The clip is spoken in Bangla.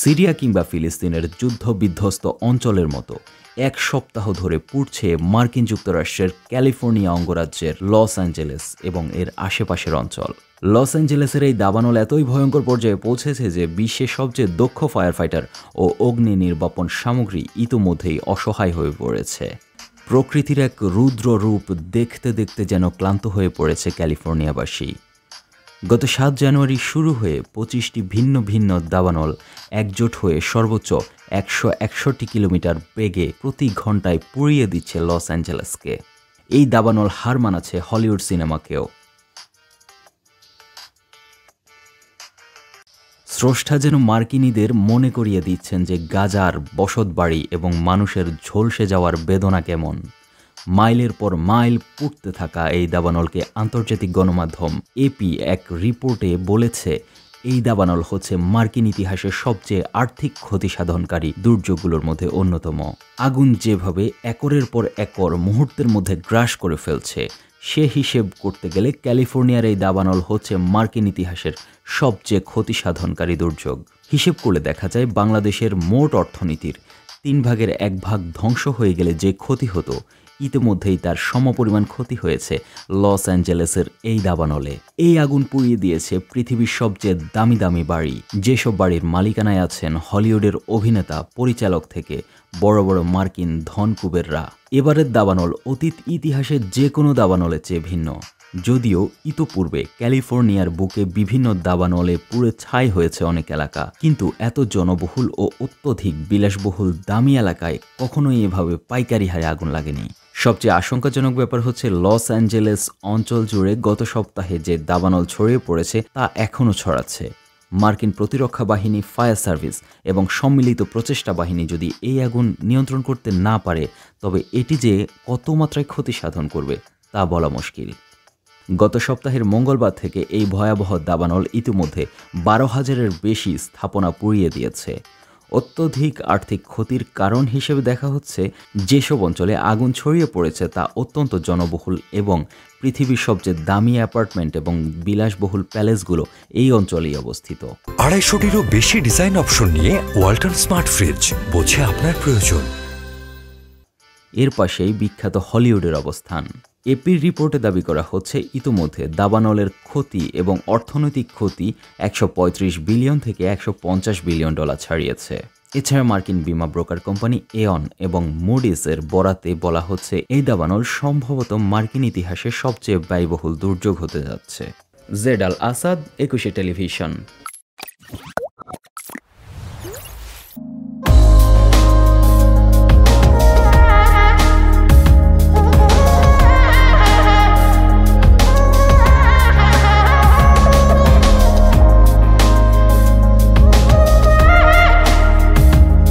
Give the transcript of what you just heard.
সিরিয়া কিংবা ফিলিস্তিনের যুদ্ধবিধ্বস্ত অঞ্চলের মতো এক সপ্তাহ ধরে পুড়ছে মার্কিন যুক্তরাষ্ট্রের ক্যালিফোর্নিয়া অঙ্গরাজ্যের লস অ্যাঞ্জেলেস এবং এর আশেপাশের অঞ্চল। লস অ্যাঞ্জেলেসের এই দাবানল এতই ভয়ঙ্কর পর্যায়ে পৌঁছেছে যে বিশ্বের সবচেয়ে দক্ষ ফায়ার ফাইটার ও অগ্নি নির্বাপন সামগ্রী ইতোমধ্যেই অসহায় হয়ে পড়েছে। প্রকৃতির এক রুদ্র রূপ দেখতে দেখতে যেন ক্লান্ত হয়ে পড়েছে ক্যালিফোর্নিয়াবাসী। গত ৭ জানুয়ারি শুরু হয়ে ২৫টি ভিন্ন ভিন্ন দাবানল একজোট হয়ে সর্বোচ্চ ১৬১ কিলোমিটার বেগে প্রতি ঘন্টায় পুড়িয়ে দিচ্ছে লস অ্যাঞ্জেলেসকে। এই দাবানল হার মানাচ্ছে হলিউড সিনেমাকেও। স্রষ্টা যেন মার্কিনীদের মনে করিয়ে দিচ্ছেন যে গাজার বসতবাড়ি এবং মানুষের ঝলসে যাওয়ার বেদনা কেমন। মাইলের পর মাইল পুড়তে থাকা এই দাবানলকে আন্তর্জাতিক গণমাধ্যম এপি এক রিপোর্টে বলেছে, এই দাবানল হচ্ছে মার্কিন ইতিহাসের সবচেয়ে আর্থিক ক্ষতি সাধনকারী দুর্যোগগুলোর মধ্যে অন্যতম। আগুন যেভাবে একরের পর একর মুহূর্তের মধ্যে গ্রাস করে ফেলছে, সে হিসেব করতে গেলে ক্যালিফোর্নিয়ার এই দাবানল হচ্ছে মার্কিন ইতিহাসের সবচেয়ে ক্ষতি সাধনকারী দুর্যোগ। হিসেব করলে দেখা যায় বাংলাদেশের মোট অর্থনীতির 3 ভাগের 1 ভাগ ধ্বংস হয়ে গেলে যে ক্ষতি হতো, ইতিমধ্যেই তার সমপরিমাণ ক্ষতি হয়েছে লস অ্যাঞ্জেলেসের এই দাবানলে। এই আগুন পুড়িয়ে দিয়েছে পৃথিবীর সবচেয়ে দামি দামি বাড়ি, যেসব বাড়ির মালিকানায় আছেন হলিউডের অভিনেতা পরিচালক থেকে বড় বড় মার্কিন ধনকুবেররা। এবারের দাবানল অতীত ইতিহাসের যে কোনো দাবানলের চেয়ে ভিন্ন। যদিও ইতোপূর্বে ক্যালিফোর্নিয়ার বুকে বিভিন্ন দাবানলে পুড়ে ছাই হয়েছে অনেক এলাকা, কিন্তু এত জনবহুল ও অত্যধিক বিলাসবহুল দামি এলাকায় কখনোই এভাবে পাইকারি হারে আগুন লাগেনি। সবচেয়ে আশঙ্কাজনক ব্যাপার হচ্ছে লস অ্যাঞ্জেলেস অঞ্চল জুড়ে গত সপ্তাহে যে দাবানল ছড়িয়ে পড়েছে তা এখনও ছড়াচ্ছে। মার্কিন প্রতিরক্ষা বাহিনী, ফায়ার সার্ভিস এবং সম্মিলিত প্রচেষ্টা বাহিনী যদি এই আগুন নিয়ন্ত্রণ করতে না পারে, তবে এটি যে কত মাত্রায় ক্ষতি সাধন করবে তা বলা মুশকিল। গত সপ্তাহের মঙ্গলবার থেকে এই ভয়াবহ দাবানল ইতিমধ্যে 12,000-এর বেশি স্থাপনা পুড়িয়ে দিয়েছে। অত্যধিক আর্থিক ক্ষতির কারণ হিসেবে দেখা হচ্ছে, যেসব অঞ্চলে আগুন ছড়িয়ে পড়েছে তা অত্যন্ত জনবহুল এবং পৃথিবীর সবচেয়ে দামি অ্যাপার্টমেন্ট এবং বিলাসবহুল প্যালেসগুলো এই অঞ্চলেই অবস্থিত। 250-টিরও বেশি ডিজাইন অপশন নিয়ে ওয়ালটন স্মার্ট ফ্রিজ, বোঝে আপনার প্রয়োজন। এর পাশেই বিখ্যাত হলিউডের অবস্থান। এপির রিপোর্টে দাবি করা হচ্ছে, ইতোমধ্যে দাবানলের ক্ষতি এবং অর্থনৈতিক ক্ষতি 135 বিলিয়ন থেকে 150 বিলিয়ন ডলার ছাড়িয়েছে। এছাড়া মার্কিন বিমা ব্রোকার কোম্পানি এয়ন এবং মুডিসের বরাতে বলা হচ্ছে, এই দাবানল সম্ভবত মার্কিন ইতিহাসের সবচেয়ে ব্যয়বহুল দুর্যোগ হতে যাচ্ছে। জেড আল আসাদ, 21 টেলিভিশন।